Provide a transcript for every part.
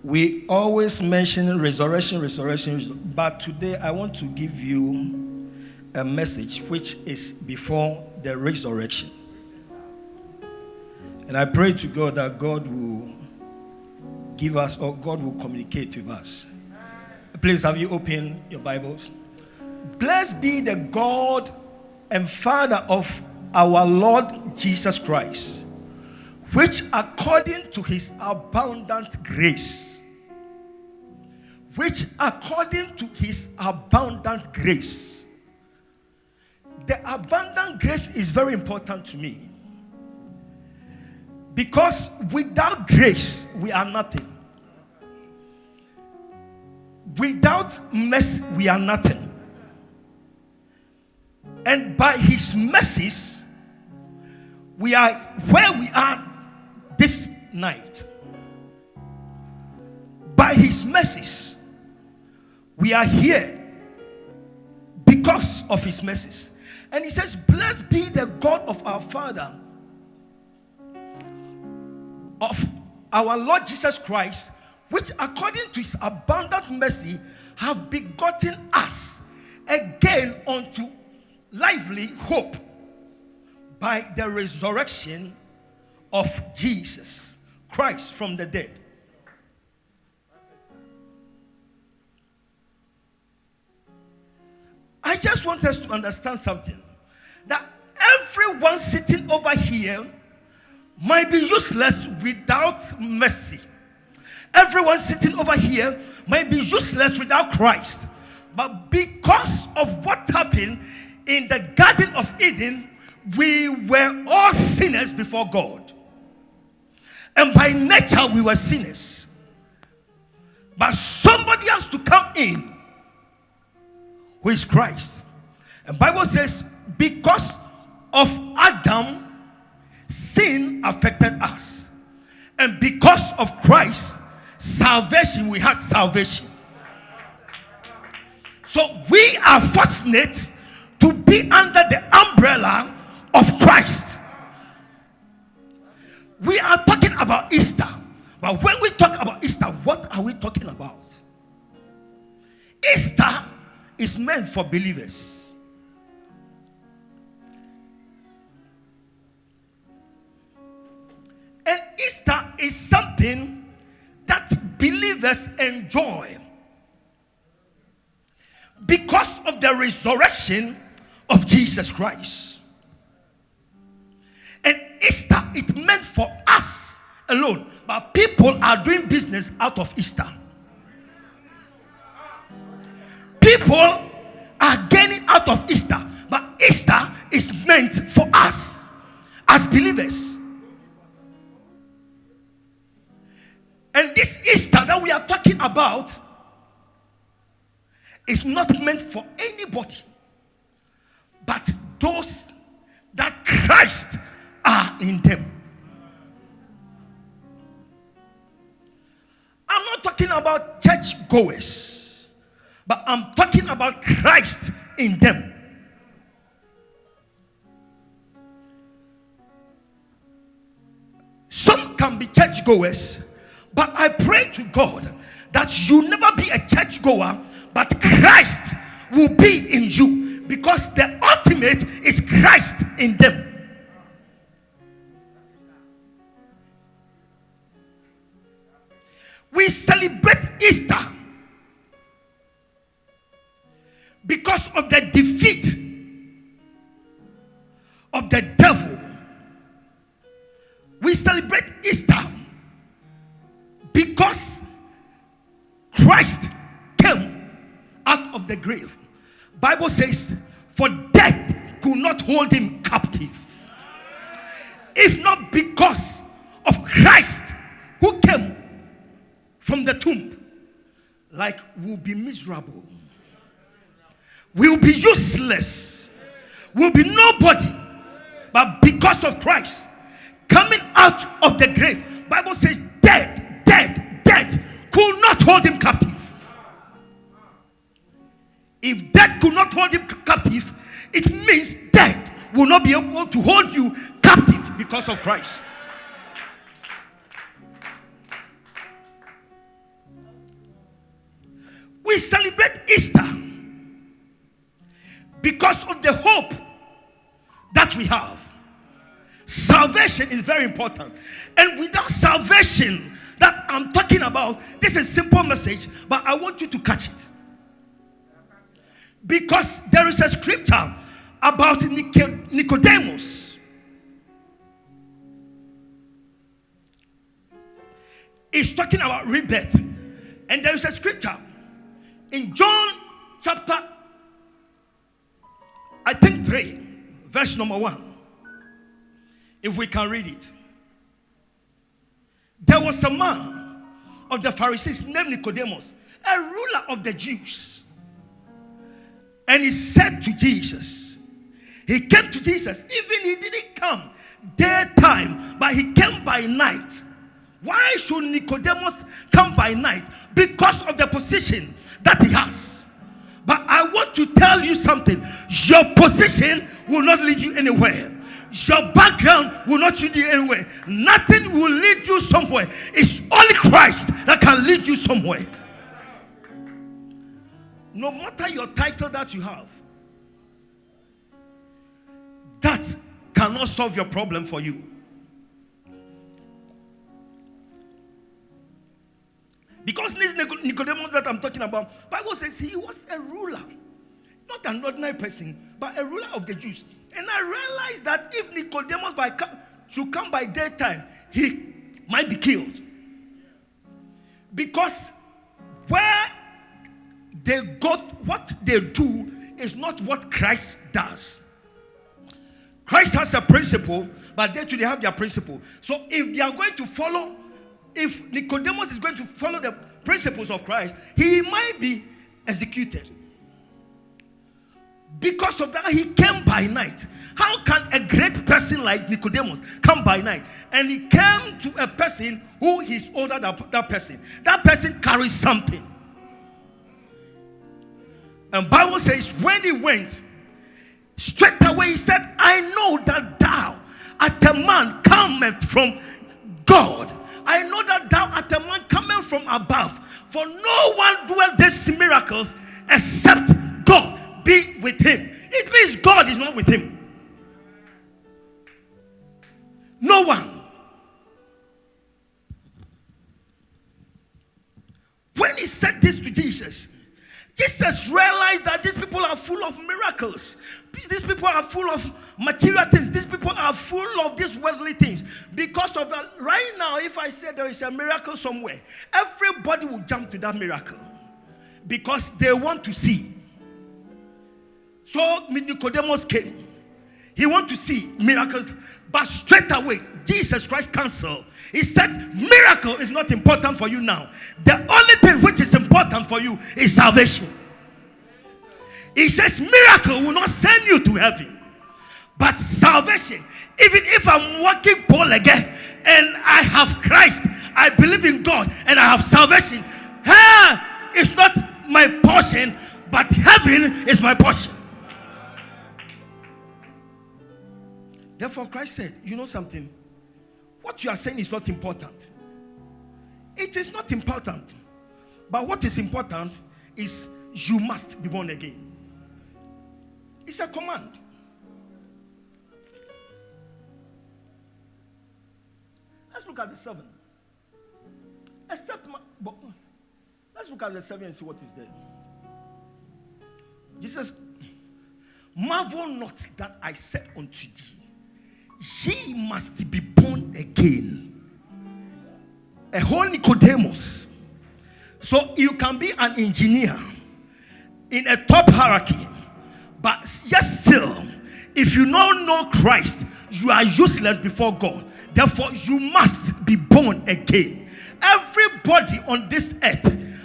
We always mention resurrection, but today I want to give you a message which is before the resurrection. And I pray to God that God will give us, or God will communicate with us. Please, have you opened your Bibles? Blessed be the God and Father of our Lord Jesus Christ, which according to his abundant grace, the abundant grace is very important to me, because without grace we are nothing. Without mercy we are nothing. And by his mercies we are where we are this night. By his mercies we are here because of his mercies. And he says, blessed be the God of our Father, of our Lord Jesus Christ, which according to his abundant mercy have begotten us again unto lively hope by the resurrection of Jesus Christ from the dead. I just want us to understand something, that everyone sitting over here might be useless without mercy. Everyone sitting over here might be useless without Christ. But because of what happened in the Garden of Eden, we were all sinners before God. And by nature we were sinners. But somebody has to come in, who is Christ. And Bible says, because of Adam, sin affected us. And because of Christ, salvation, we had salvation. So we are fortunate to be under the umbrella of Christ. We are talking about Easter. But when we talk about Easter, what are we talking about? Easter is meant for believers. And Easter is something that believers enjoy because of the resurrection of Jesus Christ. And Easter is meant for us alone, but people are doing business out of Easter. People are gaining out of Easter, but Easter is meant for us as believers. And this Easter that we are talking about is not meant for anybody, but those that Christ are in them. I'm not talking about church goers, but I'm talking about Christ in them. Some can be church goers, but I pray to God that you never be a church goer, but Christ will be in you, because the ultimate is Christ in them. We celebrate Easter because of the defeat of the devil. We celebrate Easter because Christ came out of the grave. Bible says, for death could not hold him captive. If not because of Christ who came from the tomb, like we'll be miserable, we'll be useless, we'll be nobody. But because of Christ coming out of the grave, Bible says death could not hold him captive. If death could not hold him captive, it means death will not be able to hold you captive because of Christ. We celebrate Easter because of the hope that we have. Salvation is very important. And without salvation that I'm talking about, this is a simple message, but I want you to catch it. Because there is a scripture about Nicodemus. It's talking about rebirth. And there is a scripture in John chapter, I think 3, verse number 1. If we can read it. There was a man of the Pharisees named Nicodemus, a ruler of the Jews. And he said to Jesus, he came to Jesus, even he didn't come daytime, but he came by night. Why should Nicodemus come by night? Because of the position that he has. But I want to tell you something. Your position will not lead you anywhere. Your background will not lead you anywhere. Nothing will lead you somewhere. It's only Christ that can lead you somewhere. No matter your title that you have, that cannot solve your problem for you. Because this Nicodemus that I'm talking about, Bible says he was a ruler. Not an ordinary person, but a ruler of the Jews. And I realized that if Nicodemus should come by daytime, he might be killed. Because where they got, what they do is not what Christ does. Christ has a principle, but they too, they have their principle. So if they are going to follow, if Nicodemus is going to follow the principles of Christ, he might be executed. Because of that, he came by night. How can a great person like Nicodemus come by night? And he came to a person who is older than that person. That person carries something. And Bible says when he went, straight away he said, I know that thou art a man cometh from God. I know that thou art a man coming from above. For no one doeth these miracles except God be with him. It means God is not with him. No one. When he said this to Jesus, Jesus realized that these people are full of miracles. These people are full of material things. These people are full of these worldly things. Because of that, right now, if I say there is a miracle somewhere, everybody will jump to that miracle. Because they want to see. So Nicodemus came. He wanted to see miracles. But straight away, Jesus Christ canceled. He said, miracle is not important for you now. The only thing which is important for you is salvation. He says, miracle will not send you to heaven. But salvation, even if I'm walking born-legged and I have Christ, I believe in God and I have salvation, hell is not my portion, but heaven is my portion. Therefore, Christ said, you know something? What you are saying is not important. It is not important. But what is important is you must be born again. It's a command. Let's look at the 7. Let's look at the 7 and see what is there. Jesus, marvel not that I said unto thee, ye must be born again. A whole Nicodemus. So you can be an engineer in a top hierarchy, but yet still, if you don't know Christ, you are useless before God. Therefore, you must be born again. Everybody on this earth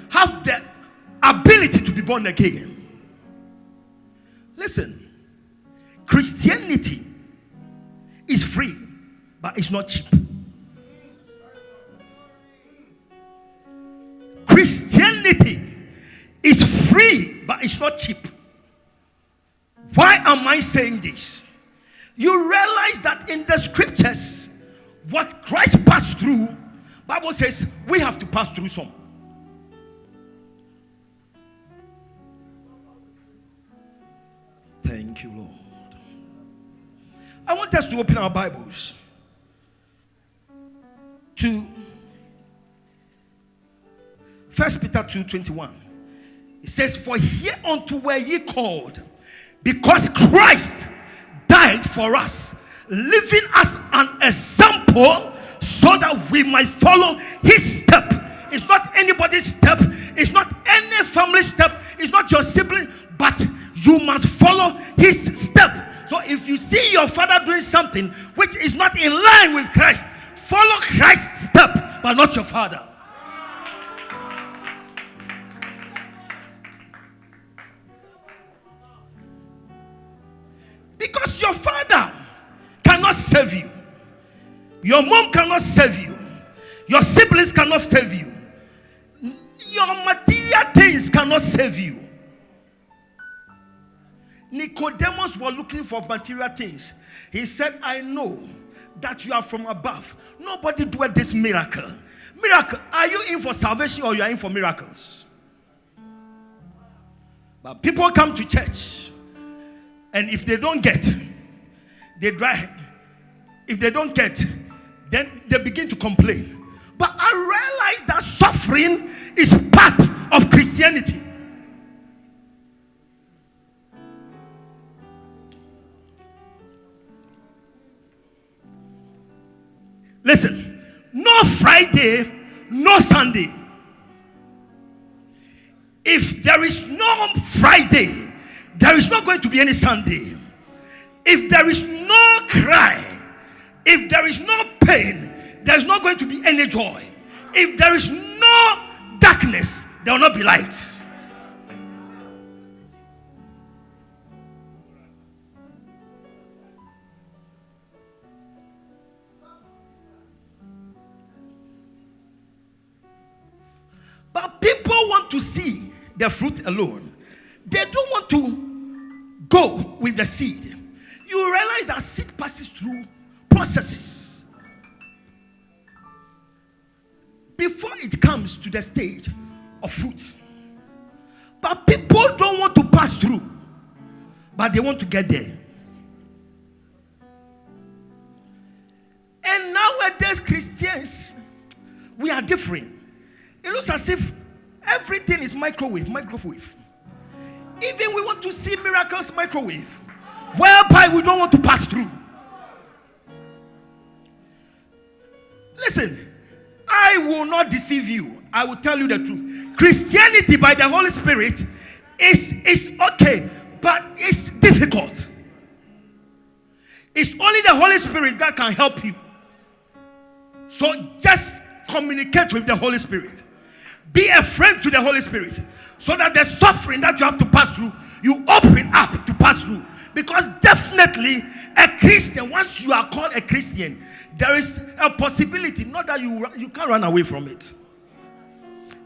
have the ability to be born again. Listen, Christianity is free, but it's not cheap. Christianity is free, but it's not cheap. Why am I saying this? You realize that in the scriptures, what Christ passed through, Bible says we have to pass through some. Thank you, Lord. I want us to open our Bibles to 1 Peter 2:21. It says, "For hereunto were ye called, because Christ died for us, leaving us an example so that we might follow his step." It's not anybody's step, it's not any family step, it's not your sibling, but you must follow his step. So if you see your father doing something which is not in line with Christ, follow Christ's step, but not your father. Because your father cannot save you, your mom cannot save you, your siblings cannot save you, your material things cannot save you. Nicodemus was looking for material things. He said, "I know that you are from above. Nobody do this miracle. Miracle, are you in for salvation or you are in for miracles?" But people come to church, and if they don't get, they dry. If they don't get, then they begin to complain. But I realize that suffering is part of Christianity. Listen, no Friday, no Sunday. If there is no Friday, there is not going to be any Sunday. If there is no cry, if there is no pain, there is not going to be any joy. If there is no darkness, there will not be light. But people want to see the fruit alone. They don't want to go with the seed. You realize that seed passes through processes before it comes to the stage of fruit. But people don't want to pass through, but they want to get there. And nowadays, Christians, we are different. It looks as if everything is microwave. Even we want to see miracles, microwave, whereby we don't want to pass through. Listen, I will not deceive you. I will tell you the truth. Christianity by the Holy Spirit is okay, but it's difficult. It's only the Holy Spirit that can help you. So just communicate with the Holy Spirit. Be a friend to the Holy Spirit, so that the suffering that you have to pass through, you open up to pass through. Because definitely a Christian, once you are called a Christian, there is a possibility, not that you can't run away from it.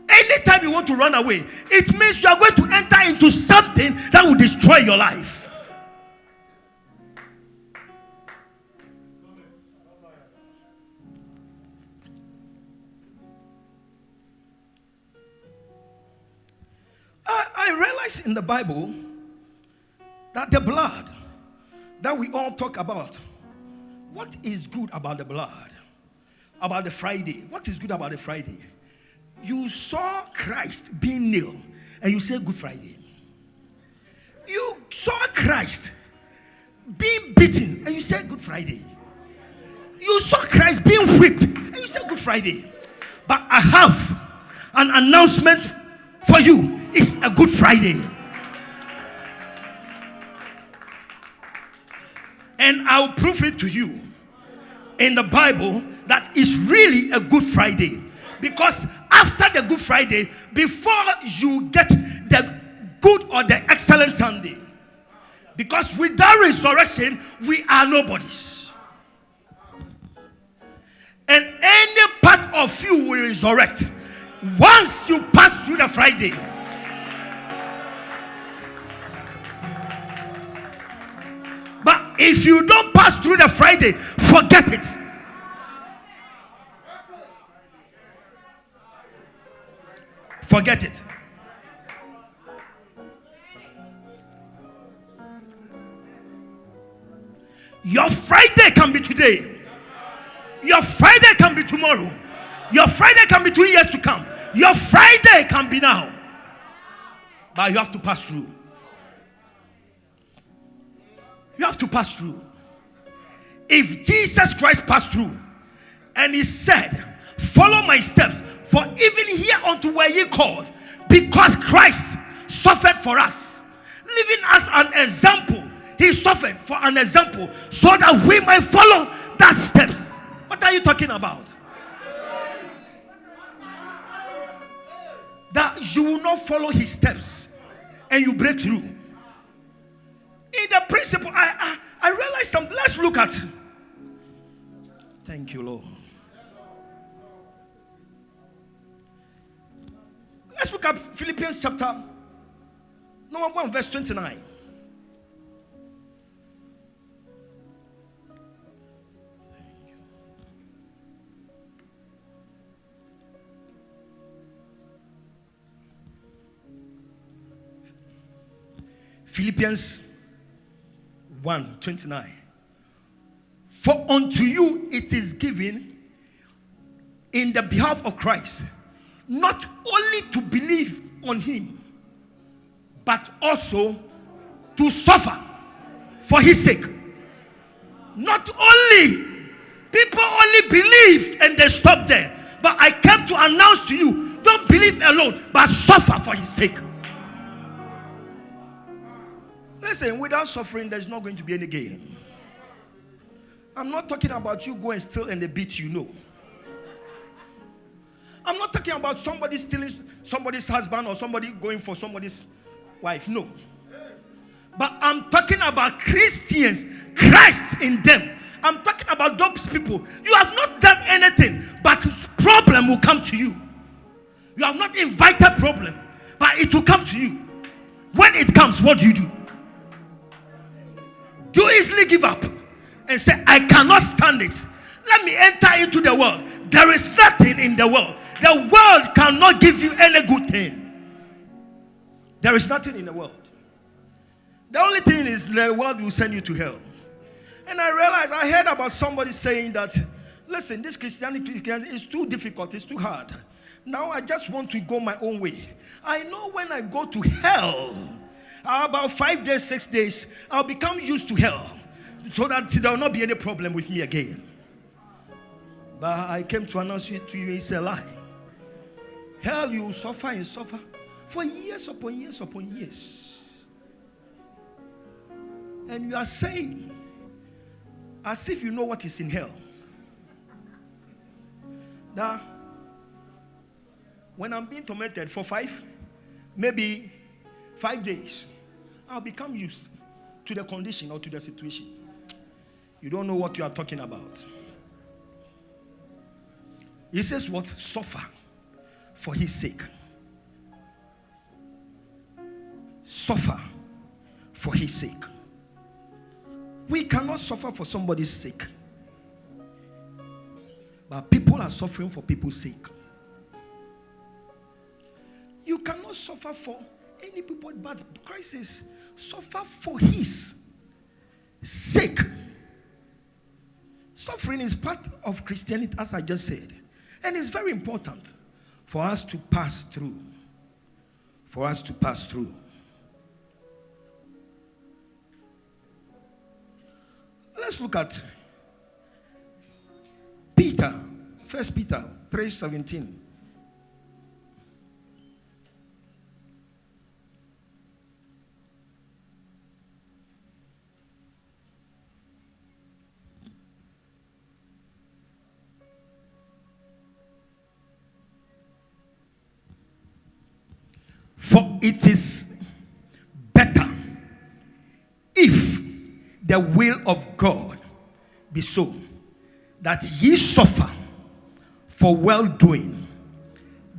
Anytime you want to run away, it means you are going to enter into something that will destroy your life. I realize in the Bible that the blood that we all talk about, what is good about the blood? About the Friday. What is good about the Friday? You saw Christ being nailed and you say Good Friday. You saw Christ being beaten and you say Good Friday. You saw Christ being whipped and you say Good Friday. But I have an announcement for you. It's a Good Friday. And I'll prove it to you in the Bible that it's really a Good Friday. Because after the Good Friday, before you get the good or the excellent Sunday, because without resurrection, we are nobodies. And any part of you will resurrect once you pass through the Friday. But if you don't pass through the Friday, forget it. Forget it. Your Friday can be today. Your Friday can be tomorrow. Your Friday can be 2 years to come. Your Friday can be now. But you have to pass through. You have to pass through. If Jesus Christ passed through and he said, follow my steps, for even here unto where ye called, because Christ suffered for us, leaving us an example. He suffered for an example so that we might follow that steps. What are you talking about? That you will not follow his steps and you break through. In the principle, I realized something. Let's look at. Thank you, Lord. Let's look at Philippians chapter number 1, verse 29. Philippians 1:29. For unto you it is given in the behalf of Christ, not only to believe on him, but also to suffer for his sake. Not only, people only believe and they stop there. But I came to announce to you, don't believe alone, but suffer for his sake. Listen, without suffering, there's not going to be any gain. I'm not talking about you go and steal and they beat you, no. I'm not talking about somebody stealing somebody's husband or somebody going for somebody's wife, no. But I'm talking about Christians, Christ in them. I'm talking about those people. You have not done anything, but problem will come to you. You have not invited problem, but it will come to you. When it comes, what do? Do you easily give up and say, I cannot stand it? Let me enter into the world. There is nothing in the world. The world cannot give you any good thing. There is nothing in the world. The only thing is the world will send you to hell. And I realized, I heard about somebody saying that, listen, this Christianity is too difficult, it's too hard. Now I just want to go my own way. I know when I go to hell, about 5 days, 6 days, I'll become used to hell, so that there will not be any problem with me again. But I came to announce it to you, it's a lie. Hell, you will suffer and suffer for years upon years upon years. And you are saying, as if you know what is in hell. Now, when I'm being tormented for maybe 5 days, I'll become used to the condition or to the situation. You don't know what you are talking about. He says what? Suffer for his sake. Suffer for his sake. We cannot suffer for somebody's sake. But people are suffering for people's sake. You cannot suffer for any people, but Christ says, suffer for his sake. Suffering is part of Christianity, as I just said. And it's very important for us to pass through. For us to pass through. Let's look at Peter. 1 Peter 3:17. For it is better if the will of God be so, that ye suffer for well doing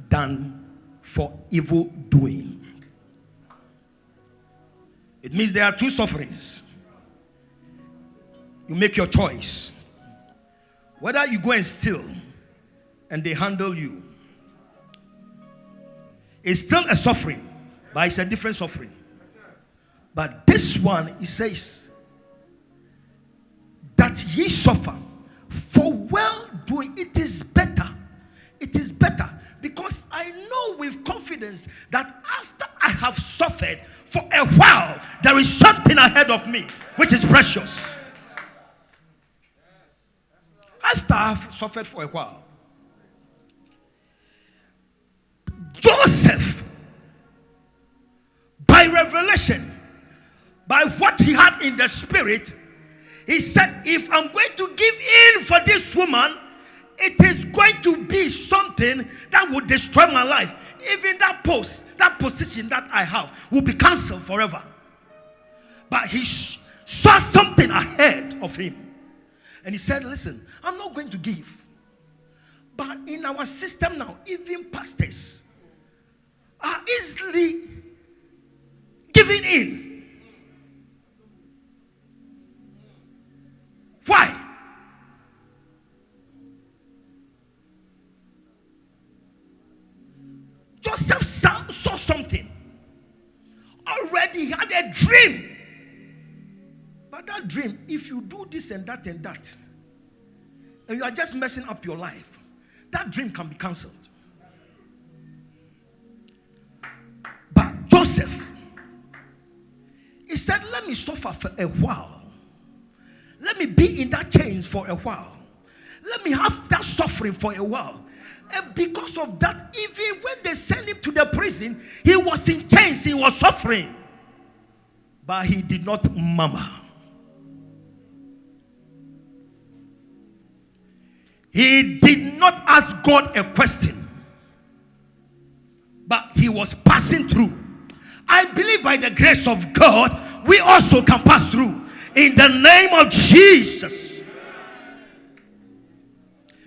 than for evil doing. It means there are two sufferings. You make your choice. Whether you go and steal and they handle you, it's still a suffering, but it's a different suffering. But this one, it says, that ye suffer for well doing. It is better. It is better, because I know with confidence that after I have suffered for a while, there is something ahead of me which is precious. After I have suffered for a while, Joseph, by revelation, by what he had in the spirit, he said, if I'm going to give in for this woman, it is going to be something that will destroy my life. Even that post, that position that I have will be cancelled forever. But he saw something ahead of him. And he said, listen, I'm not going to give. But in our system now, even pastors are easily giving in. Why? Joseph saw something. Already had a dream. But that dream, if you do this and that, and you are just messing up your life, that dream can be cancelled. But Joseph, he said, let me suffer for a while. Let me be in that chains for a while. Let me have that suffering for a while. And because of that, even when they sent him to the prison, he was in chains, he was suffering. But he did not murmur. He did not ask God a question. But he was passing through. I believe by the grace of God, we also can pass through. In the name of Jesus.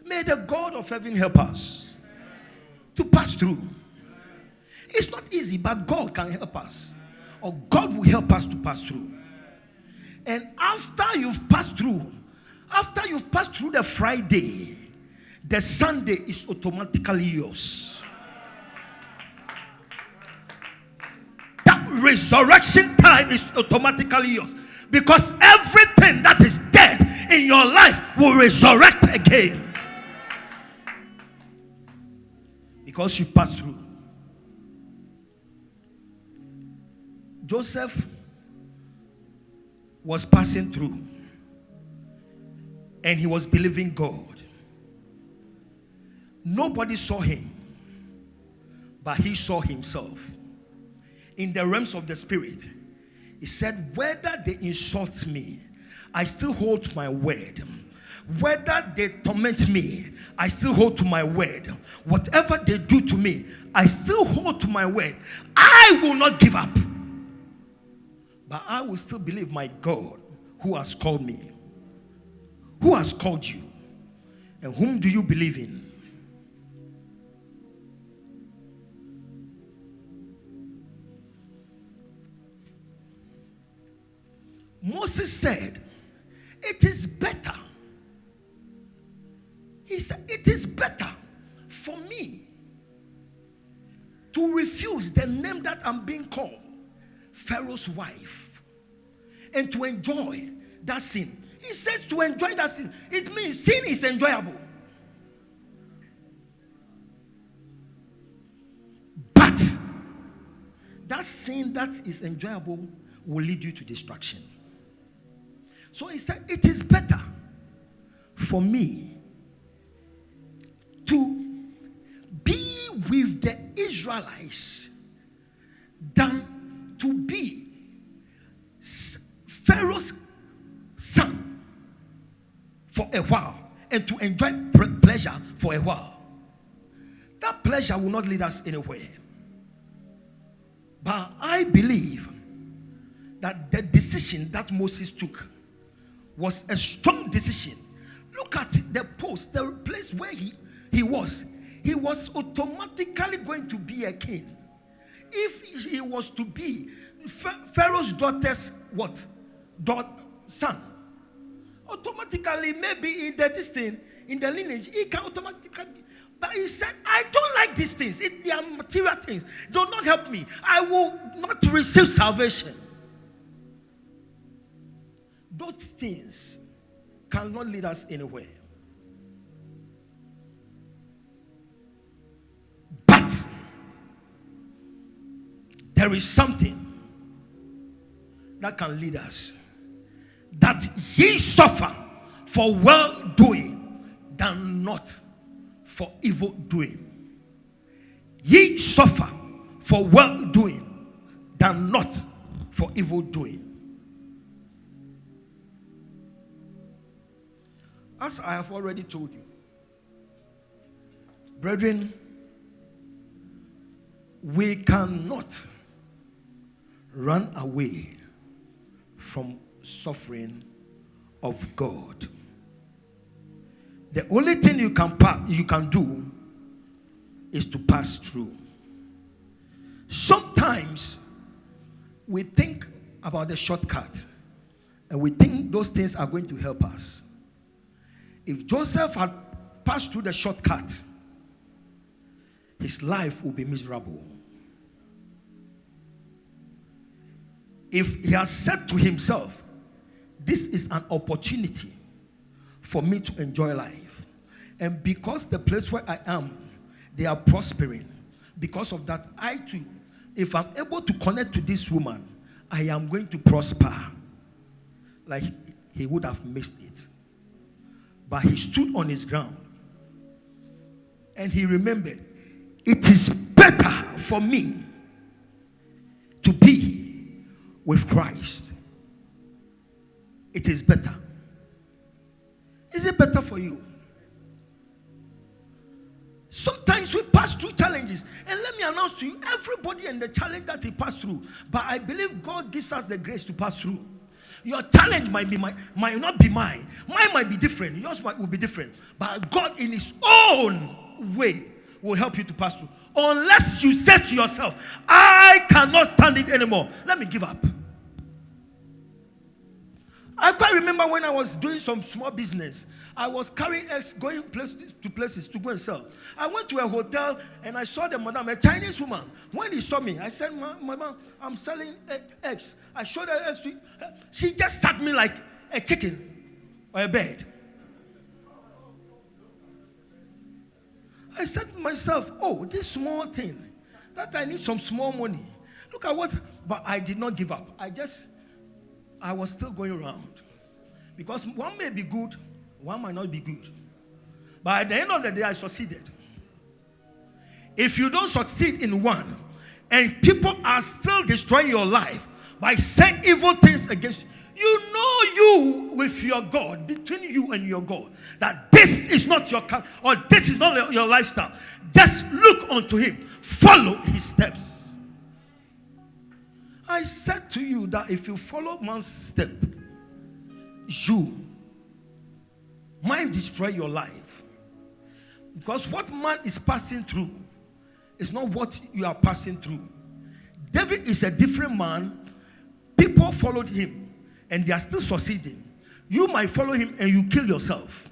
May the God of heaven help us to pass through. It's not easy, but God can help us. Or God will help us to pass through. And after you've passed through the Friday, the Sunday is automatically yours. That resurrection time is automatically yours. Because everything that is dead in your life will resurrect again. Because you've passed through. Joseph was passing through. And he was believing God. Nobody saw him. But he saw himself. In the realms of the spirit. He said, whether they insult me, I still hold to my word. Whether they torment me, I still hold to my word. Whatever they do to me, I still hold to my word. I will not give up. But I will still believe my God who has called me. Who has called you? And whom do you believe in? Moses said, it is better. He said, it is better for me to refuse the name that I'm being called, Pharaoh's wife, and to enjoy that sin. He says to enjoy that sin. It means sin is enjoyable. But that sin that is enjoyable will lead you to destruction. So he said, it is better for me to be with the Israelites than to be Pharaoh's son for a while and to enjoy pleasure for a while. That pleasure will not lead us anywhere. But I believe that the decision that Moses took was a strong decision. Look at the post, the place where he was. He was automatically going to be a king. If he was to be Pharaoh's daughter's what? Son. Automatically, maybe in the distance, in the lineage, he can automatically. But he said, I don't like these things. They are material things. Do not help me. I will not receive salvation. Those things cannot lead us anywhere. But there is something that can lead us. That ye suffer for well-doing than not for evil-doing. Ye suffer for well-doing than not for evil-doing. As I have already told you, brethren, we cannot run away from suffering of God. The only thing you can do is to pass through. Sometimes we think about the shortcut and we think those things are going to help us. If Joseph had passed through the shortcut, his life would be miserable. If he has said to himself, this is an opportunity for me to enjoy life, and because the place where I am, they are prospering, because of that, I too, if I'm able to connect to this woman, I am going to prosper. Like he would have missed it. But he stood on his ground and he remembered, it is better for me to be with Christ. It is better. Is it better for you? Sometimes we pass through challenges, and let me announce to you, everybody and the challenge that he passed through, but I believe God gives us the grace to pass through. Your challenge might not be mine. Mine might be different. Yours will be different. But God in his own way will help you to pass through. Unless you say to yourself, I cannot stand it anymore. Let me give up. I quite remember when I was doing some small business. I was carrying eggs, going places to go and sell. I went to a hotel and I saw the madam, a Chinese woman. When he saw me, I said, Madam, I'm selling eggs. I showed her eggs to her. She just sat me like a chicken or a bird. I said to myself, oh, this small thing, that I need some small money. Look at what, but I did not give up. I was still going around. Because one may be good, one might not be good. But at the end of the day, I succeeded. If you don't succeed in one, and people are still destroying your life by saying evil things against you, you know you with your God, between you and your God, that this is not your car, or this is not your lifestyle. Just look unto him. Follow his steps. I said to you that if you follow man's step, you might destroy your life. Because what man is passing through is not what you are passing through. David is a different man. People followed him and they are still succeeding. You might follow him and you kill yourself.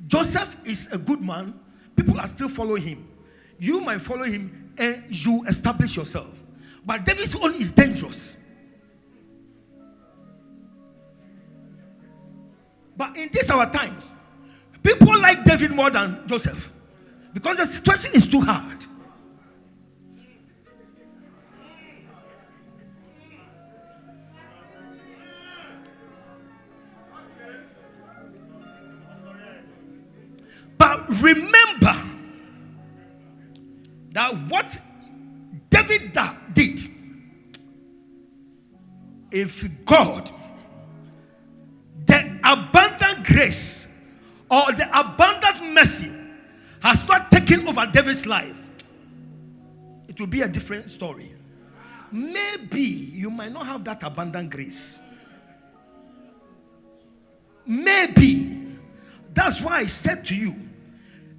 Joseph is a good man. People are still following him. You might follow him and you establish yourself. But David's own is dangerous. But in these our times, people like David more than Joseph. Because the situation is too hard. But remember that what David did, if God, the abundant grace or the abundant mercy has not taken over David's life, it will be a different story. Maybe you might not have that abundant grace. Maybe. That's why I said to you,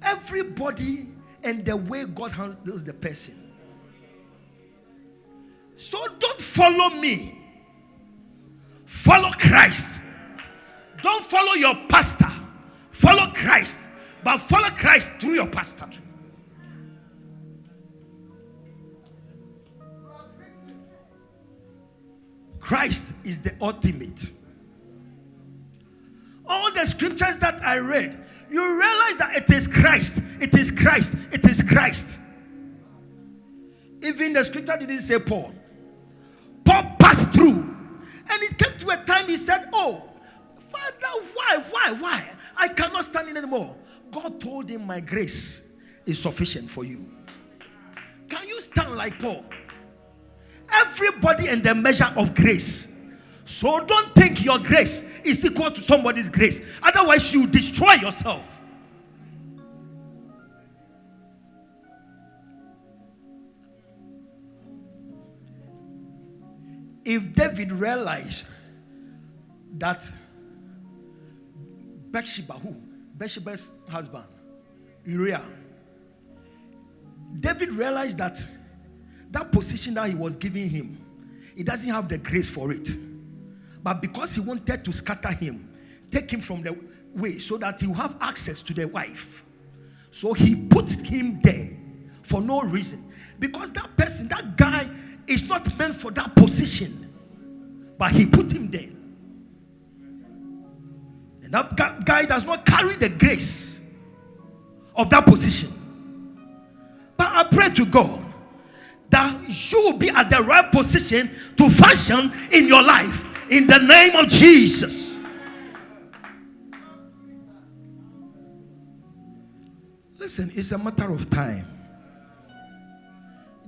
everybody and the way God handles the person. So don't follow me. Follow Christ. Don't follow your pastor. Follow Christ. But follow Christ through your pastor. Christ is the ultimate. the scriptures that I read, you realize that it is Christ. It is Christ. It is Christ. Even the scripture didn't say Paul. Paul passed through. And it came to a time he said, oh, Father, why? I cannot stand it anymore. God told him, my grace is sufficient for you. Can you stand like Paul? Everybody in the measure of grace. So don't think your grace is equal to somebody's grace. Otherwise, you destroy yourself. If David realized that Bathsheba's husband, Uriah, David realized that position that he was giving him, he doesn't have the grace for it. But because he wanted to scatter him, take him from the way so that he will have access to the wife. So he put him there for no reason. Because that person, that guy is not meant for that position. But he put him there. And that guy does not carry the grace of that position. But I pray to God that you will be at the right position to function in your life. In the name of Jesus. Listen, it's a matter of time.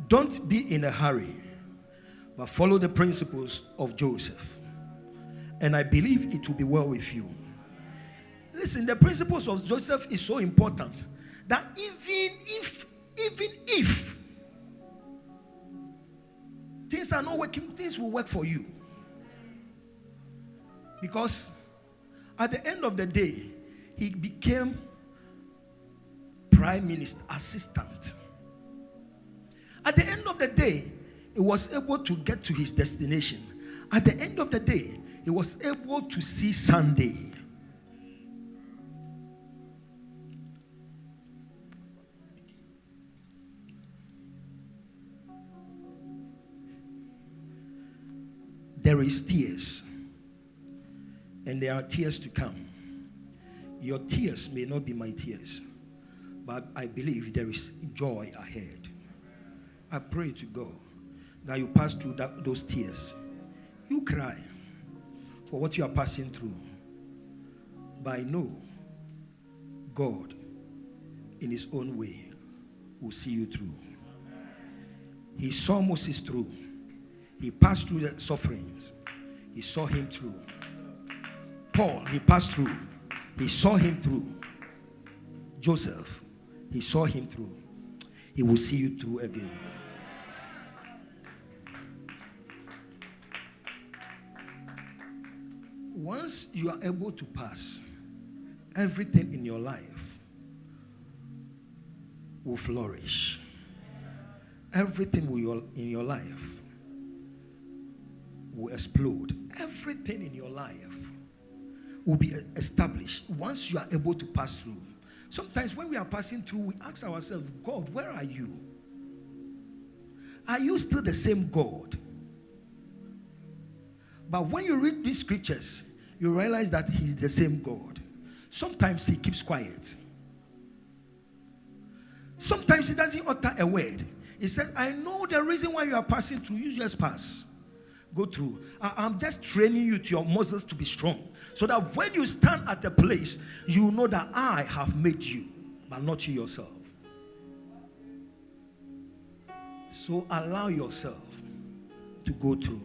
Don't be in a hurry, but follow the principles of Joseph. And I believe it will be well with you. Listen, the principles of Joseph is so important that even if things are not working, things will work for you. Because at the end of the day, he became prime minister assistant. At the end of the day, he was able to get to his destination. At the end of the day, he was able to see Sunday. There is tears. And there are tears to come. Your tears may not be my tears, but I believe there is joy ahead. I pray to God that you pass through those tears. You cry for what you are passing through. But I know God, in his own way, will see you through. He saw Moses through. He passed through the sufferings. He saw him through. Paul, he passed through. He saw him through. Joseph, he saw him through. He will see you through again. Once you are able to pass, everything in your life will flourish. Everything in your life will explode. Everything in your life will be established once you are able to pass through. Sometimes when we are passing through, we ask ourselves, God, where are you? Are you still the same God? But when you read these scriptures, you realize that he's the same God. Sometimes he keeps quiet. Sometimes he doesn't utter a word. He says, I know the reason why you are passing through. You just pass. Go through. I'm just training you to your muscles to be strong. So that when you stand at the place, you know that I have made you, but not you yourself. So allow yourself to go through.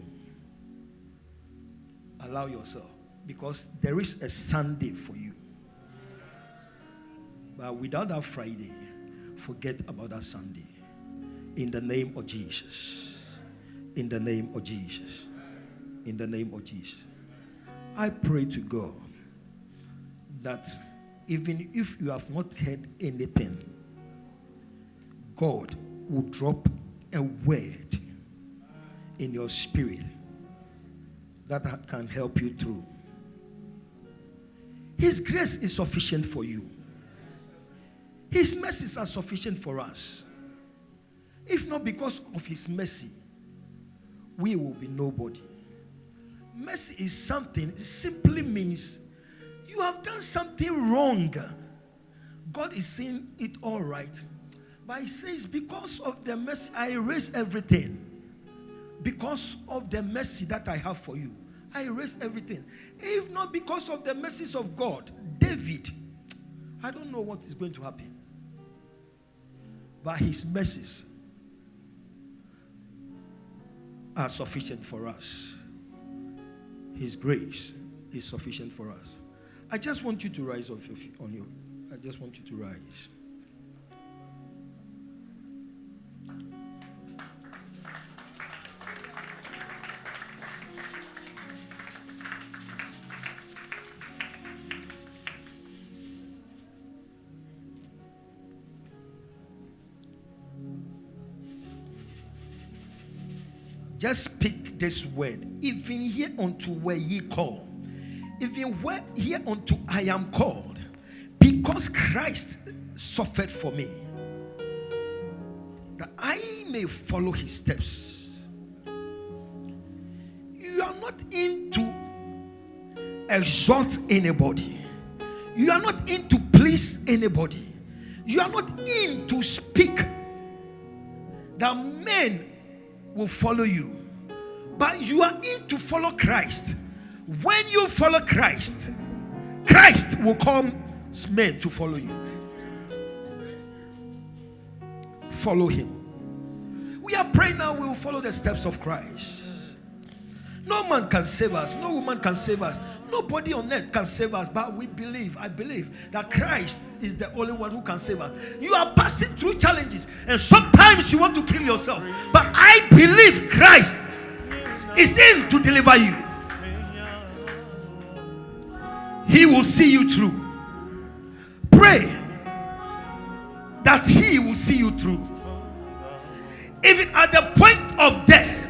Allow yourself. Because there is a Sunday for you. But without that Friday, forget about that Sunday. In the name of Jesus. In the name of Jesus. In the name of Jesus. I pray to God that even if you have not heard anything, God will drop a word in your spirit that can help you through. His grace is sufficient for you. His mercies are sufficient for us. If not because of his mercy, we will be nobody. Mercy is something, it simply means You have done something wrong. God is saying it all right. But he says, because of the mercy, I erase everything. Because of the mercy that I have for you, I erase everything. If not because of the mercies of God, David, I don't know what is going to happen. But his mercies are sufficient for us. His grace is sufficient for us. I just want you to rise on your. I just want you to rise. Just speak this word. Even here unto where ye call. Even where here unto I am called. Because Christ suffered for me, that I may follow his steps. You are not in to exalt anybody. You are not in to please anybody. You are not in to speak that men will follow you, but you are in to follow Christ. When you follow Christ, Christ will come men to follow you. Follow him. We are praying now, we will follow the steps of Christ. No man can save us, no woman can save us, nobody on earth can save us, but we believe, I believe that Christ is the only one who can save us. You are passing through challenges and sometimes you want to kill yourself, but I believe Christ is in to deliver you. He will see you through. Pray that he will see you through. Even at the point of death,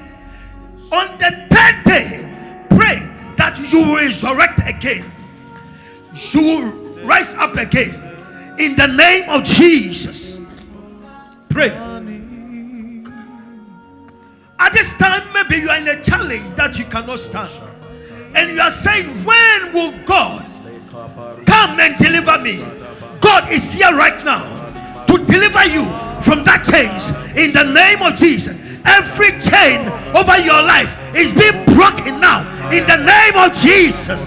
on the third day, pray that you will resurrect again. You will rise up again in the name of Jesus. Pray. At this time, maybe you are in a challenge that you cannot stand, and you are saying, when will God come and deliver me? God is here right now to deliver you from that chains in the name of Jesus. Every chain over your life is being broken now in the name of Jesus.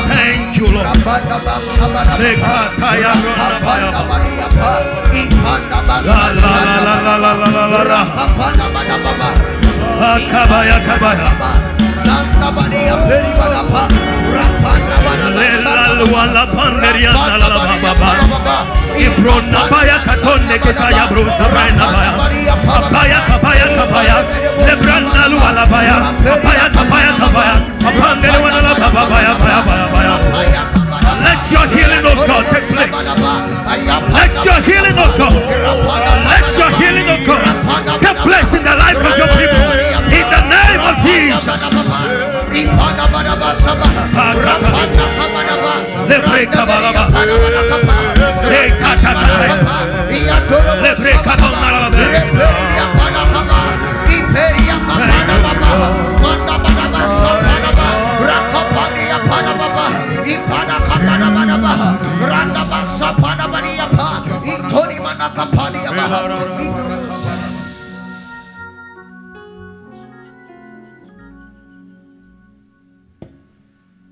Thank you, Lord. Let your healing of God take place. Let your healing of God, let your healing of God take place in the life of your people. In the name of Jesus.